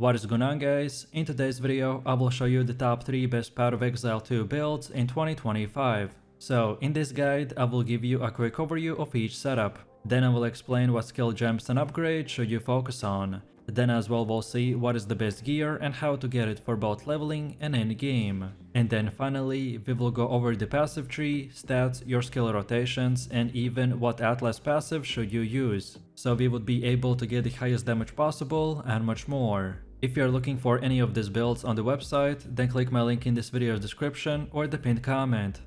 What is going on, guys? In today's video I will show you the top 3 best Path of Exile 2 builds in 2025. So in this guide I will give you a quick overview of each setup, then I will explain what skill gems and upgrades should you focus on. Then as well we'll see what is the best gear and how to get it for both leveling and endgame. And then finally we will go over the passive tree, stats, your skill rotations, and even what Atlas passive should you use, so we would be able to get the highest damage possible and much more. If you are looking for any of these builds on the website, then click my link in this video's description or the pinned comment.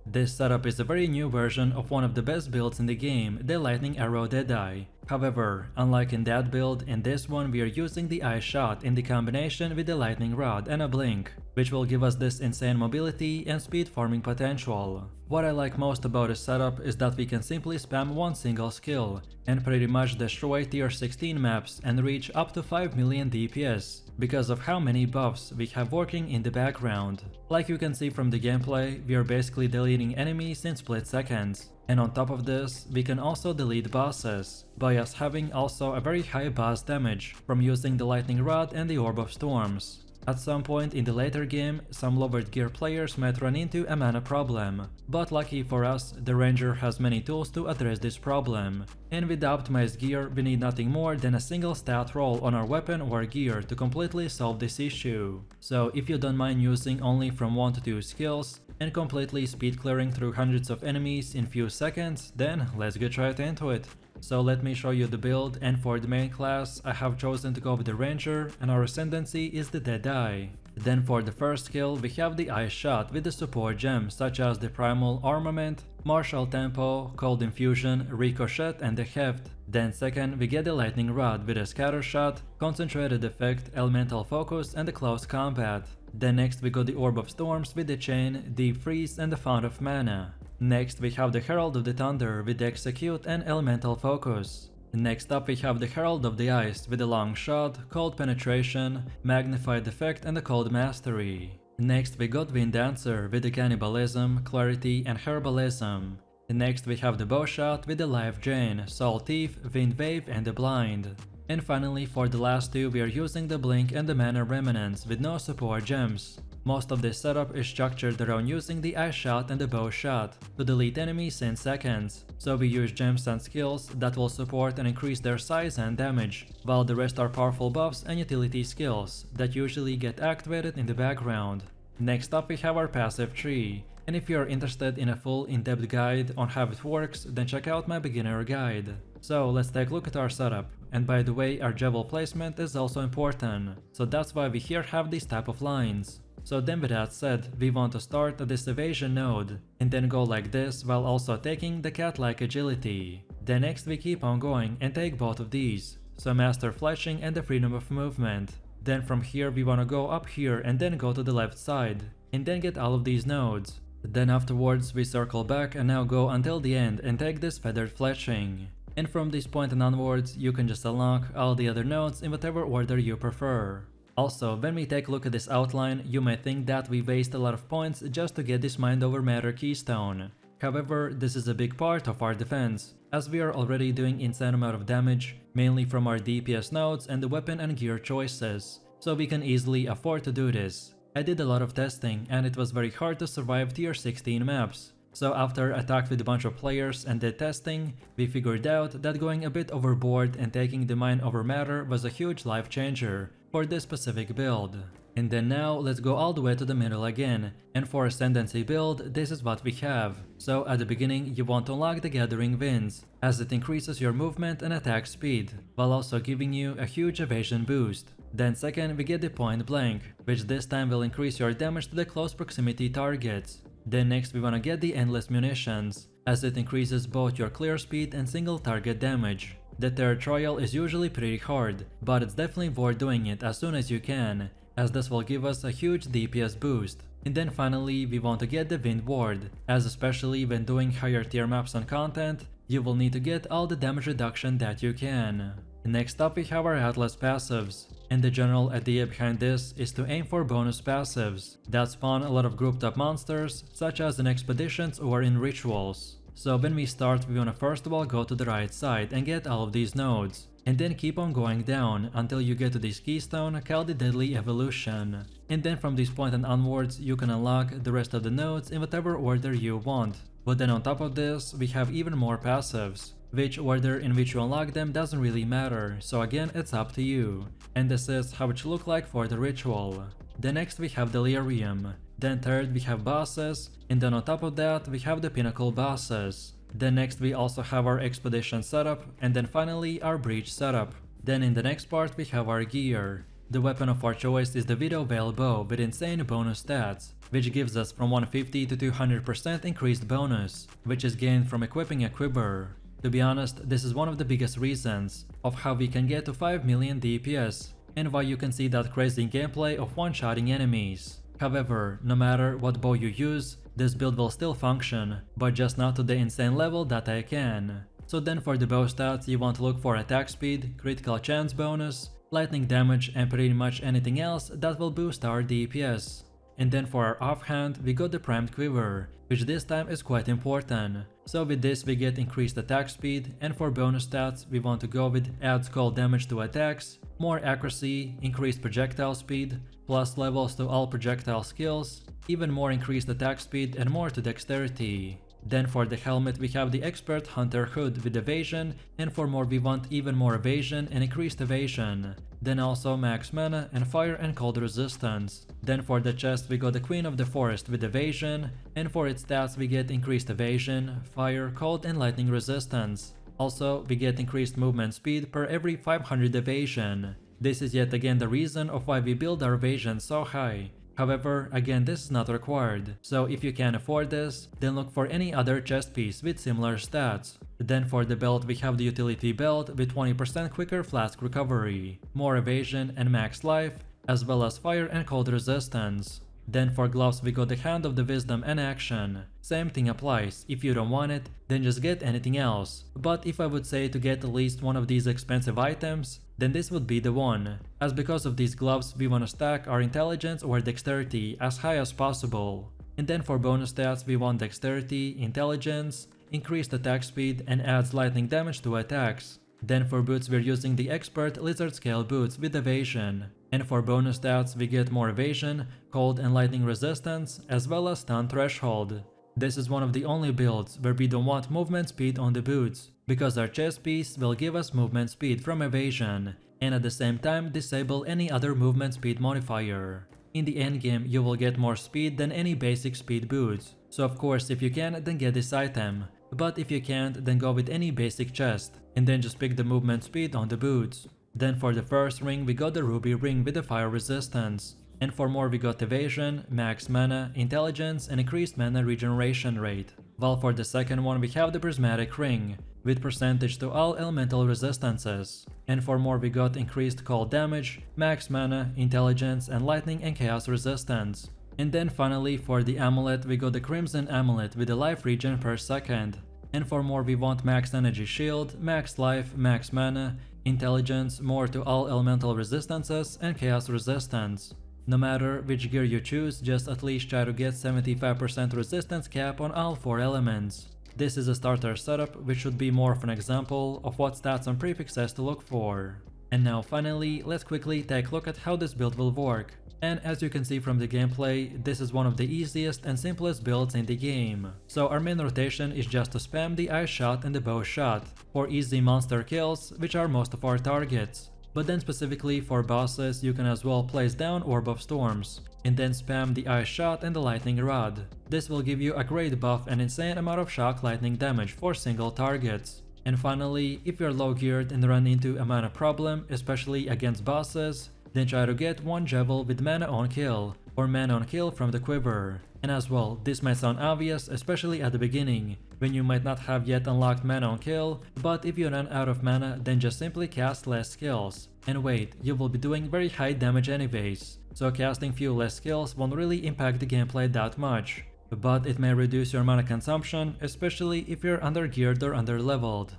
This setup is a very new version of one of the best builds in the game, the Lightning Arrow Deadeye. However, unlike in that build, in this one we are using the Ice Shot in the combination with the Lightning Rod and a Blink, which will give us this insane mobility and speed farming potential. What I like most about this setup is that we can simply spam one single skill and pretty much destroy tier 16 maps and reach up to 5 million DPS because of how many buffs we have working in the background. Like you can see from the gameplay, we are basically deleting enemies in split seconds. And on top of this, we can also delete bosses, by us having also a very high boss damage from using the Lightning Rod and the Orb of Storms. At some point in the later game, some lowered gear players might run into a mana problem, but lucky for us, the Ranger has many tools to address this problem. And with the optimized gear, we need nothing more than a single stat roll on our weapon or gear to completely solve this issue. So if you don't mind using only from 1 to 2 skills, and completely speed clearing through hundreds of enemies in few seconds, then let's get right into it. So let me show you the build, and for the main class I have chosen to go with the Ranger and our ascendancy is the Deadeye. Then for the first skill we have the Ice Shot with the support gems such as the Primal Armament, Martial Tempo, Cold Infusion, Ricochet and the Heft. Then second we get the Lightning Rod with a Scatter Shot, Concentrated Effect, Elemental Focus and the Close Combat. Then next we got the Orb of Storms with the Chain, Deep Freeze and the Fount of Mana. Next we have the Herald of the Thunder with the Execute and Elemental Focus. Next up we have the Herald of the Ice with the Long Shot, Cold Penetration, Magnified Effect and the Cold Mastery. Next we got Wind Dancer with the Cannibalism, Clarity and Herbalism. Next we have the Bow Shot with the Life Drain, Soul Thief, Wind Wave and the Blind. And finally for the last two we are using the Blink and the Mana Remnants with no support gems. Most of this setup is structured around using the Ice Shot and the Bow Shot to delete enemies in seconds, so we use gems and skills that will support and increase their size and damage, while the rest are powerful buffs and utility skills that usually get activated in the background. Next up we have our passive tree, and if you are interested in a full in-depth guide on how it works, then check out my beginner guide. So let's take a look at our setup, and by the way our Javel placement is also important, so that's why we here have these type of lines. So then with that said, we want to start at this evasion node, and then go like this while also taking the cat-like agility. Then next we keep on going and take both of these, so master fletching and the freedom of movement. Then from here we want to go up here and then go to the left side, and then get all of these nodes. Then afterwards we circle back and now go until the end and take this feathered fletching. And from this point and onwards you can just unlock all the other nodes in whatever order you prefer. Also, when we take a look at this outline, you may think that we waste a lot of points just to get this Mind Over Matter keystone. However, this is a big part of our defense, as we are already doing insane amount of damage, mainly from our DPS nodes and the weapon and gear choices, so we can easily afford to do this. I did a lot of testing and it was very hard to survive tier 16 maps. So after I talked with a bunch of players and did testing, we figured out that going a bit overboard and taking the Mind Over Matter was a huge life changer for this specific build. And then now let's go all the way to the middle again, and for Ascendancy build this is what we have. So at the beginning you want to unlock the Gathering Winds, as it increases your movement and attack speed, while also giving you a huge evasion boost. Then second we get the Point Blank, which this time will increase your damage to the close proximity targets. Then next we wanna get the Endless Munitions, as it increases both your clear speed and single target damage. The third trial is usually pretty hard, but it's definitely worth doing it as soon as you can, as this will give us a huge DPS boost. And then finally we want to get the Wind Ward, as especially when doing higher tier maps and content, you will need to get all the damage reduction that you can. Next up we have our Atlas passives, and the general idea behind this is to aim for bonus passives that spawn a lot of grouped up monsters, such as in expeditions or in rituals. So when we start we wanna first of all go to the right side and get all of these nodes, and then keep on going down until you get to this keystone called the Deadly Evolution. And then from this point and onwards you can unlock the rest of the nodes in whatever order you want. But then on top of this, we have even more passives. Which order in which you unlock them doesn't really matter, so again it's up to you. And this is how it should look like for the ritual. Then next we have Delirium. Then third we have bosses, and then on top of that we have the pinnacle bosses. Then next we also have our expedition setup, and then finally our breach setup. Then in the next part we have our gear. The weapon of our choice is the Video Veil Bow with insane bonus stats, which gives us from 150 to 200% increased bonus, which is gained from equipping a quiver. To be honest, this is one of the biggest reasons of how we can get to 5 million DPS, and why you can see that crazy gameplay of one-shotting enemies. However, no matter what bow you use, this build will still function, but just not to the insane level that I can. So then for the bow stats you want to look for attack speed, critical chance bonus, lightning damage and pretty much anything else that will boost our DPS. And then for our offhand we got the primed quiver, which this time is quite important. So with this we get increased attack speed, and for bonus stats we want to go with adds cold damage to attacks, more accuracy, increased projectile speed, plus levels to all projectile skills, even more increased attack speed and more to dexterity. Then for the helmet we have the Expert Hunter Hood with evasion, and for more we want even more evasion and increased evasion. Then also max mana and fire and cold resistance. Then for the chest we got the Queen of the Forest with evasion, and for its stats we get increased evasion, fire, cold and lightning resistance. Also we get increased movement speed per every 500 evasion. This is yet again the reason of why we build our evasion so high. However, again this is not required, so if you can afford this, then look for any other chest piece with similar stats. Then for the belt we have the utility belt with 20% quicker flask recovery, more evasion and max life, as well as fire and cold resistance. Then for gloves we got the Hand of the Wisdom and Action. Same thing applies, if you don't want it, then just get anything else. But if I would say to get at least one of these expensive items, then this would be the one, as because of these gloves we want to stack our intelligence or dexterity as high as possible. And then for bonus stats we want dexterity, intelligence, increased attack speed and adds lightning damage to attacks. Then for boots we're using the Expert Lizard Scale boots with evasion. And for bonus stats we get more evasion, cold and lightning resistance, as well as stun threshold. This is one of the only builds where we don't want movement speed on the boots, because our chest piece will give us movement speed from evasion, and at the same time disable any other movement speed modifier. In the endgame you will get more speed than any basic speed boots, so of course if you can then get this item, but if you can't then go with any basic chest, and then just pick the movement speed on the boots. Then for the first ring we got the ruby ring with the fire resistance, and for more we got evasion, max mana, intelligence and increased mana regeneration rate. While for the second one we have the prismatic ring, with percentage to all elemental resistances. And for more we got increased cold damage, max mana, intelligence and lightning and chaos resistance. And then finally for the amulet we got the crimson amulet with the life regen per second. And for more we want max energy shield, max life, max mana, intelligence, more to all elemental resistances and chaos resistance. No matter which gear you choose, just at least try to get 75% resistance cap on all 4 elements. This is a starter setup, which should be more of an example of what stats and prefixes to look for. And now finally, let's quickly take a look at how this build will work. And as you can see from the gameplay, this is one of the easiest and simplest builds in the game. So our main rotation is just to spam the ice shot and the bow shot for easy monster kills, which are most of our targets. But then specifically for bosses you can as well place down Orb of Storms, and then spam the ice shot and the lightning rod. This will give you a great buff and insane amount of shock lightning damage for single targets. And finally, if you're low geared and run into a mana problem, especially against bosses, then try to get one Javel with mana on kill, or mana on kill from the quiver. And as well, this might sound obvious, especially at the beginning, when you might not have yet unlocked mana on kill, but if you run out of mana then just simply cast less skills. And wait, you will be doing very high damage anyways, so casting few less skills won't really impact the gameplay that much. But it may reduce your mana consumption, especially if you're undergeared or underleveled.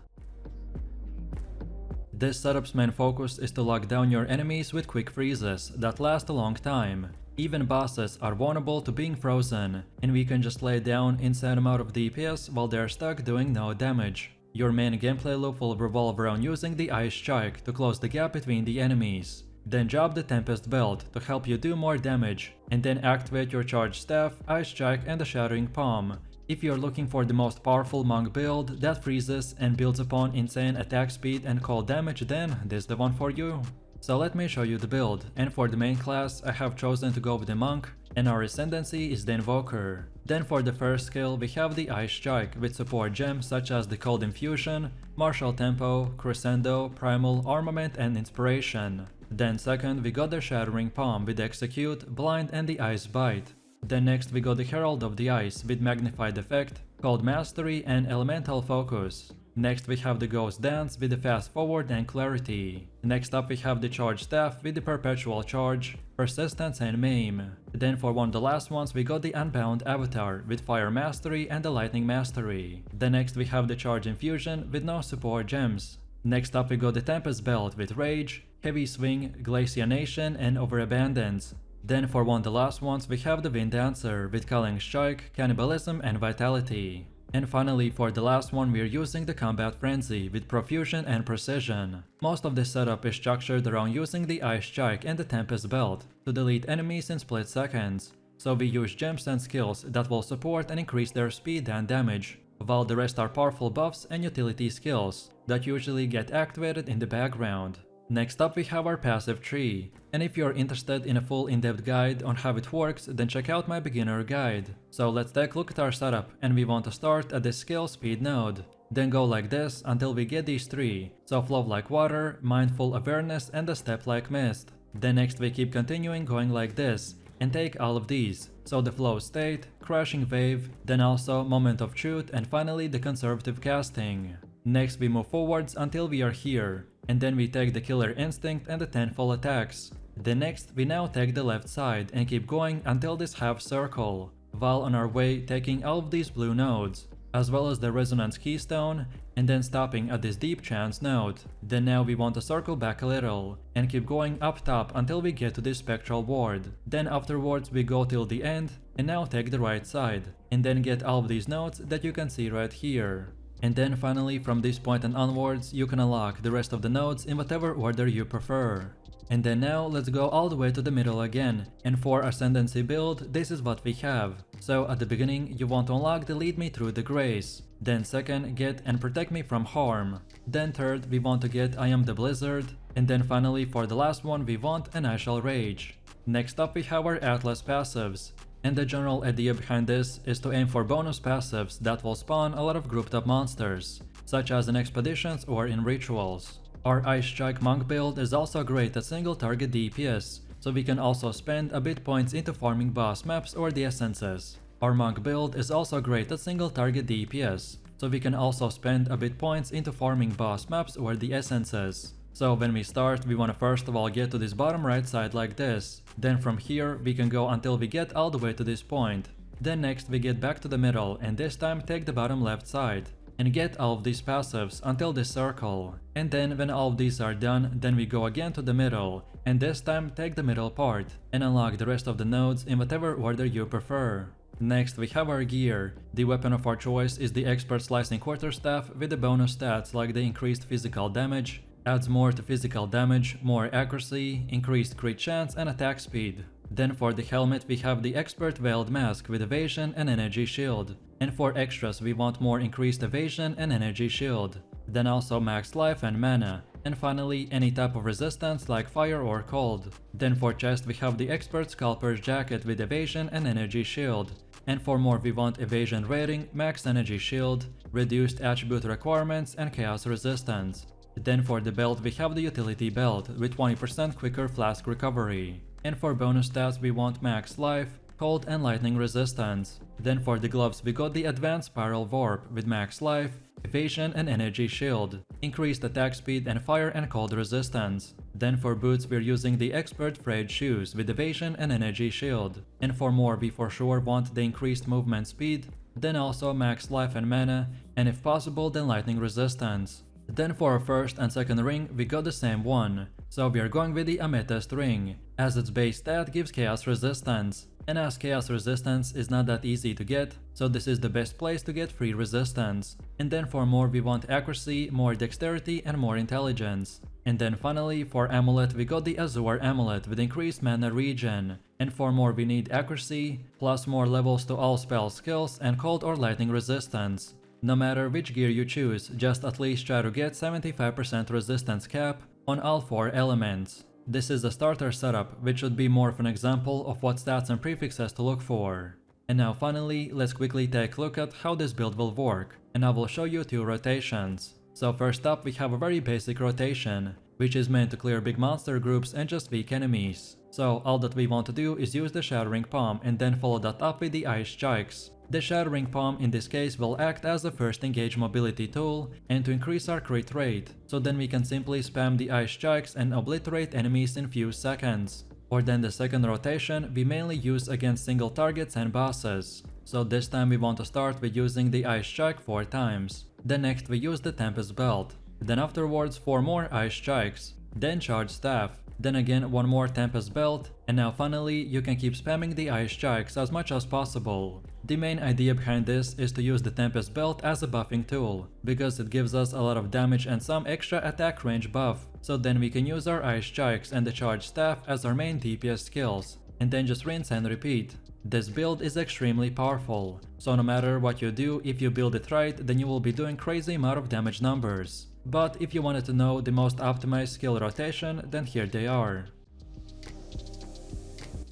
This setup's main focus is to lock down your enemies with quick freezes that last a long time. Even bosses are vulnerable to being frozen, and we can just lay down insane amount of DPS while they're stuck doing no damage. Your main gameplay loop will revolve around using the Ice Strike to close the gap between the enemies. Then drop the Tempest Belt to help you do more damage, and then activate your Charged Staff, Ice Strike and the Shattering Palm. If you're looking for the most powerful monk build that freezes and builds upon insane attack speed and cold damage, then this is the one for you. So let me show you the build, and for the main class I have chosen to go with the monk, and our ascendancy is the invoker. Then for the first skill we have the Ice Strike with support gems such as the Cold Infusion, Martial Tempo, Crescendo, Primal, Armament and Inspiration. Then second we got the Shattering Palm with Execute, Blind and the Ice Bite. Then next we got the Herald of the Ice with Magnified Effect, Cold Mastery and Elemental Focus. Next we have the Ghost Dance with the Fast Forward and Clarity. Next up we have the Charged Staff with the Perpetual Charge, Persistence and Maim. Then for one of the last ones we got the Unbound Avatar with Fire Mastery and the Lightning Mastery. Then next we have the Charge Infusion with no support gems. Next up we got the Tempest Belt with Rage, Heavy Swing, Glacianation and Overabundance. Then for one of the last ones we have the Wind Dancer with Culling Strike, Cannibalism and Vitality. And finally for the last one we are using the Combat Frenzy with Profusion and Precision. Most of the setup is structured around using the Ice Strike and the Tempest Belt to delete enemies in split seconds. So we use gems and skills that will support and increase their speed and damage, while the rest are powerful buffs and utility skills that usually get activated in the background. Next up we have our passive tree, and if you're interested in a full in-depth guide on how it works, then check out my beginner guide. So let's take a look at our setup, and we want to start at the skill speed node. Then go like this until we get these three, so Flow like Water, Mindful Awareness and the Step like Mist. Then next we keep continuing going like this, and take all of these, so the Flow State, Crashing Wave, then also Moment of Truth and finally the Conservative Casting. Next we move forwards until we are here, and then we take the Killer Instinct and the Tenfold Attacks. Then next we now take the left side and keep going until this half circle, while on our way taking all of these blue nodes, as well as the Resonance Keystone, and then stopping at this Deep Trance node. Then now we want to circle back a little, and keep going up top until we get to this Spectral Ward. Then afterwards we go till the end, and now take the right side, and then get all of these nodes that you can see right here. And then finally from this point and onwards you can unlock the rest of the nodes in whatever order you prefer. And then now let's go all the way to the middle again, and for Ascendancy build this is what we have. So at the beginning you want to unlock the Lead Me Through the Grace, then second get and Protect Me from Harm, then third we want to get I Am the Blizzard, and then finally for the last one we want an I Shall Rage. Next up we have our Atlas passives. And the general idea behind this is to aim for bonus passives that will spawn a lot of grouped up monsters, such as in expeditions or in rituals. Our Ice Strike monk build is also great at single target DPS, so we can also spend a bit points into farming boss maps or the essences. Our monk build is also great at single target DPS, so we can also spend a bit points into farming boss maps or the essences. So when we start, we want to first of all get to this bottom right side like this. Then from here we can go until we get all the way to this point. Then next we get back to the middle and this time take the bottom left side and get all of these passives until this circle. And then when all of these are done, then we go again to the middle and this time take the middle part and unlock the rest of the nodes in whatever order you prefer. Next we have our gear. The weapon of our choice is the Expert Slicing Quarterstaff with the bonus stats like the increased physical damage, adds more to physical damage, more accuracy, increased crit chance and attack speed. Then for the helmet we have the Expert Veiled Mask with evasion and energy shield. And for extras we want more increased evasion and energy shield. Then also max life and mana. And finally any type of resistance like fire or cold. Then for chest we have the Expert Scalper's Jacket with evasion and energy shield. And for more we want evasion rating, max energy shield, reduced attribute requirements and chaos resistance. Then for the belt we have the utility belt with 20% quicker flask recovery. And for bonus stats we want max life, cold and lightning resistance. Then for the gloves we got the advanced spiral warp with max life, evasion and energy shield, increased attack speed and fire and cold resistance. Then for boots we're using the Expert Frayed Shoes with evasion and energy shield. And for more we for sure want the increased movement speed, then also max life and mana, and if possible then lightning resistance. Then for our first and second ring we got the same one, so we are going with the Amethyst ring, as its base stat gives chaos resistance. And as chaos resistance is not that easy to get, so this is the best place to get free resistance. And then for more we want accuracy, more dexterity and more intelligence. And then finally for amulet we got the Azure amulet with increased mana regen. And for more we need accuracy, plus more levels to all spell skills and cold or lightning resistance. No matter which gear you choose, just at least try to get 75% resistance cap on all 4 elements. This is the starter setup, which should be more of an example of what stats and prefixes to look for. And now finally, let's quickly take a look at how this build will work, and I will show you 2 rotations. So first up we have a very basic rotation, which is meant to clear big monster groups and just weak enemies. So all that we want to do is use the Shattering Palm and then follow that up with the Ice Strikes. The Shattering Palm in this case will act as the first engage mobility tool and to increase our crit rate, so then we can simply spam the Ice Strikes and obliterate enemies in few seconds. Or then the second rotation we mainly use against single targets and bosses. So this time we want to start with using the Ice Strike 4 times. Then next we use the Tempest Belt. Then afterwards 4 more Ice Strikes. Then Charge Staff. Then again 1 more Tempest Belt. And now finally you can keep spamming the Ice Strikes as much as possible. The main idea behind this is to use the Tempest Belt as a buffing tool, because it gives us a lot of damage and some extra attack range buff. So then we can use our Ice Strikes and the Charge Staff as our main DPS skills. And then just rinse and repeat. This build is extremely powerful, so no matter what you do, if you build it right, then you will be doing crazy amount of damage numbers. But if you wanted to know the most optimized skill rotation, then here they are.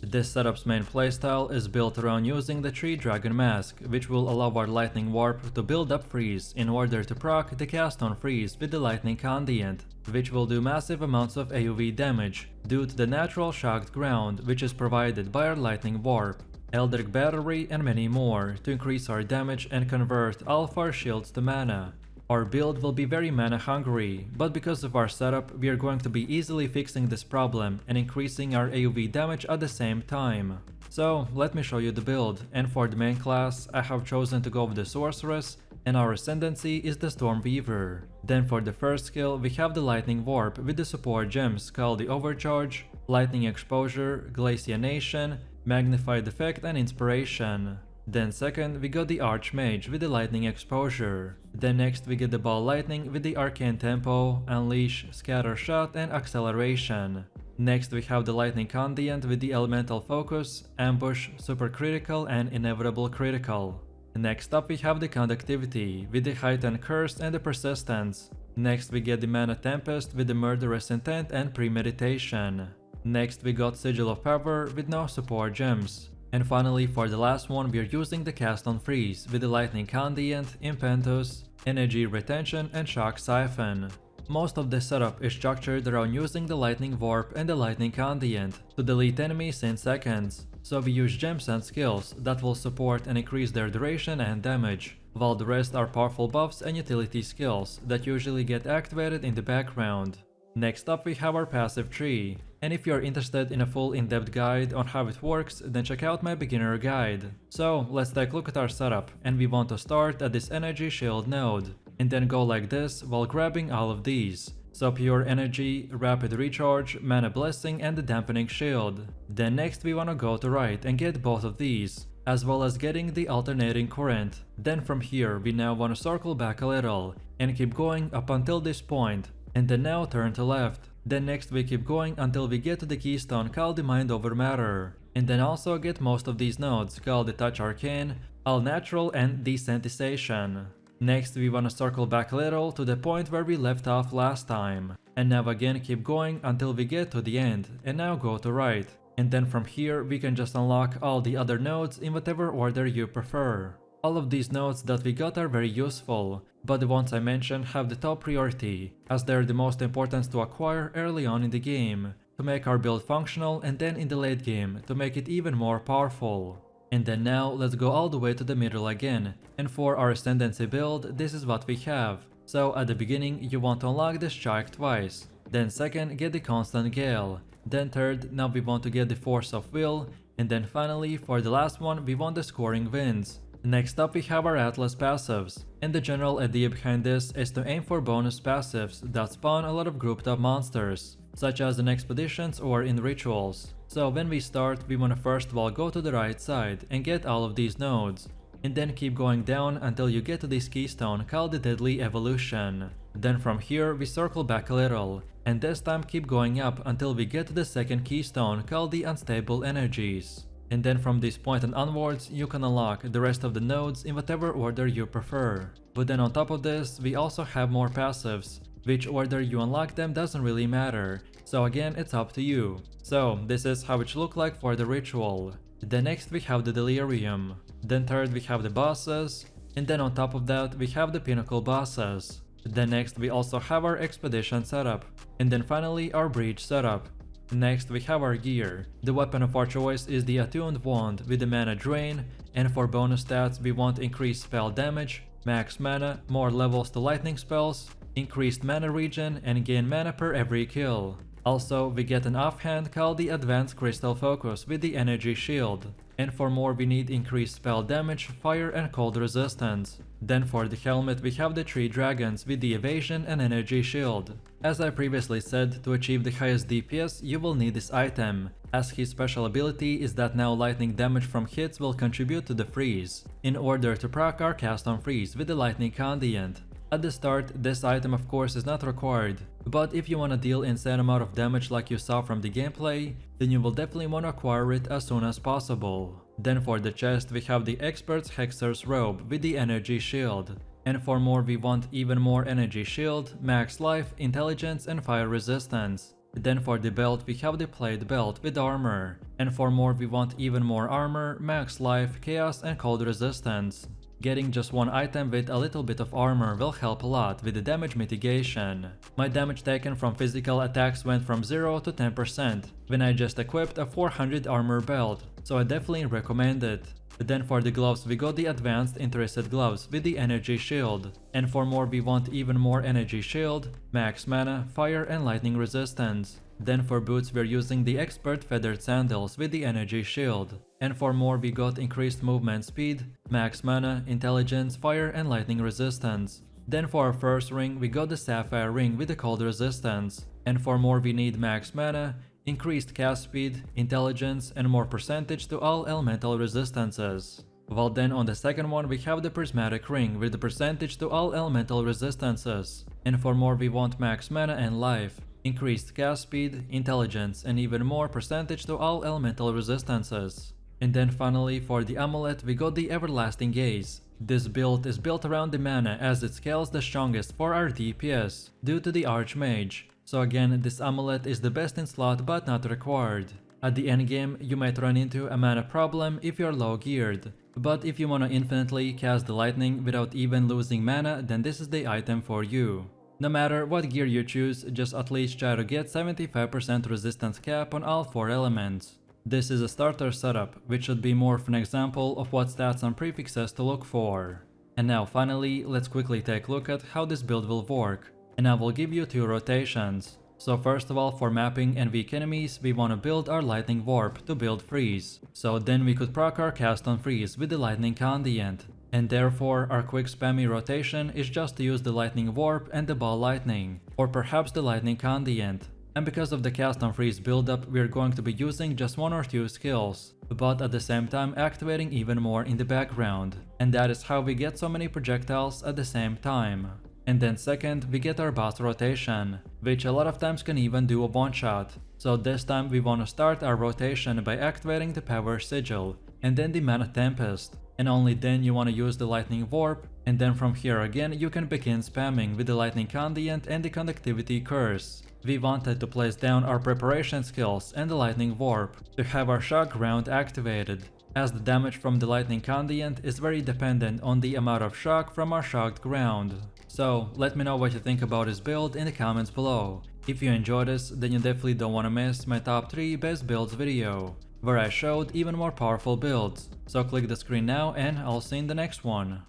This setup's main playstyle is built around using the Tree Dragon Mask, which will allow our Lightning Warp to build up Freeze in order to proc the cast on Freeze with the Lightning Conduit, which will do massive amounts of AoE damage due to the natural shocked ground which is provided by our Lightning Warp, Eldritch Battery and many more to increase our damage and convert all of our shields to mana. Our build will be very mana hungry, but because of our setup we are going to be easily fixing this problem and increasing our AoE damage at the same time. So let me show you the build, and for the main class I have chosen to go with the Sorceress, and our ascendancy is the Stormweaver. Then for the first skill we have the Lightning Warp with the support gems called the Overcharge, Lightning Exposure, Glacianation, Magnified Effect and Inspiration. Then second we got the Archmage with the Lightning Exposure. Then next we get the Ball Lightning with the Arcane Tempo, Unleash, Scatter Shot and Acceleration. Next we have the Lightning Conduit with the Elemental Focus, Ambush, Super Critical and Inevitable Critical. Next up we have the Conductivity with the Heightened Curse and the Persistence. Next we get the Mana Tempest with the Murderous Intent and Premeditation. Next we got Sigil of Power with no support gems. And finally for the last one we are using the Cast on Freeze with the Lightning Conduit, Impetus, Energy Retention and Shock Siphon. Most of this setup is structured around using the Lightning Warp and the Lightning Conduit to delete enemies in seconds, so we use gems and skills that will support and increase their duration and damage, while the rest are powerful buffs and utility skills that usually get activated in the background. Next up we have our passive tree, and if you are interested in a full in-depth guide on how it works, then check out my beginner guide. So let's take a look at our setup, and we want to start at this energy shield node, and then go like this while grabbing all of these. So pure energy, rapid recharge, mana blessing and the dampening shield. Then next we wanna go to right and get both of these, as well as getting the alternating current. Then from here we now wanna circle back a little, and keep going up until this point. And then now turn to left. Then next we keep going until we get to the keystone called the Mind Over Matter. And then also get most of these nodes called the Touch Arcane, All Natural and Desensitization. Next we wanna circle back a little to the point where we left off last time. And now again keep going until we get to the end, and now go to right. And then from here we can just unlock all the other nodes in whatever order you prefer. All of these nodes that we got are very useful, but the ones I mentioned have the top priority, as they're the most important to acquire early on in the game, to make our build functional, and then in the late game to make it even more powerful. And then now let's go all the way to the middle again, and for our Ascendancy build this is what we have. So at the beginning you want to unlock the Strike twice, then second get the Constant Gale, then third now we want to get the Force of Will, and then finally for the last one we want the Scoring Winds. Next up we have our Atlas passives, and the general idea behind this is to aim for bonus passives that spawn a lot of grouped up monsters. such as in expeditions or in rituals. So when we start, we wanna first of all go to the right side and get all of these nodes, and then keep going down until you get to this keystone called the Deadly Evolution. Then from here we circle back a little, and this time keep going up until we get to the second keystone called the Unstable Energies. And then from this point and onwards, you can unlock the rest of the nodes in whatever order you prefer. But then on top of this, we also have more passives. Which order you unlock them doesn't really matter, so again it's up to you. So this is how it should look like for the ritual. Then next we have the Delirium. Then third we have the bosses, and then on top of that we have the pinnacle bosses. Then next we also have our expedition setup, and then finally our breach setup. Next we have our gear. The weapon of our choice is the Attuned Wand with the mana drain, and for bonus stats we want increased spell damage, max mana, more levels to lightning spells, increased mana regen, and gain mana per every kill. Also, we get an offhand called the Advanced Crystal Focus with the Energy Shield. And for more we need increased spell damage, fire and cold resistance. Then for the helmet we have the 3 dragons with the Evasion and Energy Shield. As I previously said, to achieve the highest DPS you will need this item, as his special ability is that now lightning damage from hits will contribute to the freeze, in order to proc our cast on freeze with the Lightning Condiant. At the start, this item of course is not required, but if you wanna deal insane amount of damage like you saw from the gameplay, then you will definitely wanna acquire it as soon as possible. Then for the chest we have the Expert's Hexer's Robe with the Energy Shield. And for more we want even more Energy Shield, Max Life, Intelligence and Fire Resistance. Then for the belt we have the Plate Belt with armor. And for more we want even more armor, Max Life, Chaos and Cold Resistance. Getting just one item with a little bit of armor will help a lot with the damage mitigation. My damage taken from physical attacks went from 0 to 10% when I just equipped a 400 armor belt, so I definitely recommend it. Then for the gloves we got the Advanced Interested Gloves with the Energy Shield. And for more we want even more Energy Shield, Max Mana, Fire and Lightning Resistance. Then for boots we're using the Expert Feathered Sandals with the Energy Shield. And for more we got increased movement speed, max mana, intelligence, fire and lightning resistance. Then for our first ring we got the Sapphire Ring with the cold resistance. And for more we need max mana, increased cast speed, intelligence and more percentage to all elemental resistances. While then on the second one we have the Prismatic Ring with the percentage to all elemental resistances. And for more we want max mana and life, increased cast speed, intelligence and even more percentage to all elemental resistances. And then finally for the amulet we got the Everlasting Gaze. This build is built around the mana as it scales the strongest for our DPS due to the Archmage. So again this amulet is the best in slot but not required. At the endgame you might run into a mana problem if you're low geared, but if you wanna infinitely cast the lightning without even losing mana, then this is the item for you. No matter what gear you choose, just at least try to get 75% resistance cap on all 4 elements. This is a starter setup, which should be more of an example of what stats and prefixes to look for. And now finally, let's quickly take a look at how this build will work. And I will give you 2 rotations. So first of all, for mapping and weak enemies, we want to build our Lightning Warp to build Freeze. So then we could proc our cast on Freeze with the Lightning Condiant. And therefore, our quick spammy rotation is just to use the Lightning Warp and the Ball Lightning, or perhaps the Lightning Condiant. And because of the cast on freeze buildup, we are going to be using just 1 or 2 skills, but at the same time activating even more in the background. And that is how we get so many projectiles at the same time. And then second, we get our boss rotation, which a lot of times can even do a one-shot. So this time we want to start our rotation by activating the Power Sigil, and then the Mana Tempest. And only then you want to use the Lightning Warp, and then from here again you can begin spamming with the Lightning Condiant and the Conductivity Curse. We wanted to place down our preparation skills and the Lightning Warp to have our Shock Ground activated, as the damage from the Lightning Condiant is very dependent on the amount of shock from our shocked ground. So let me know what you think about this build in the comments below. If you enjoyed this, then you definitely don't want to miss my top 3 best builds video, where I showed even more powerful builds. So click the screen now and I'll see you in the next one.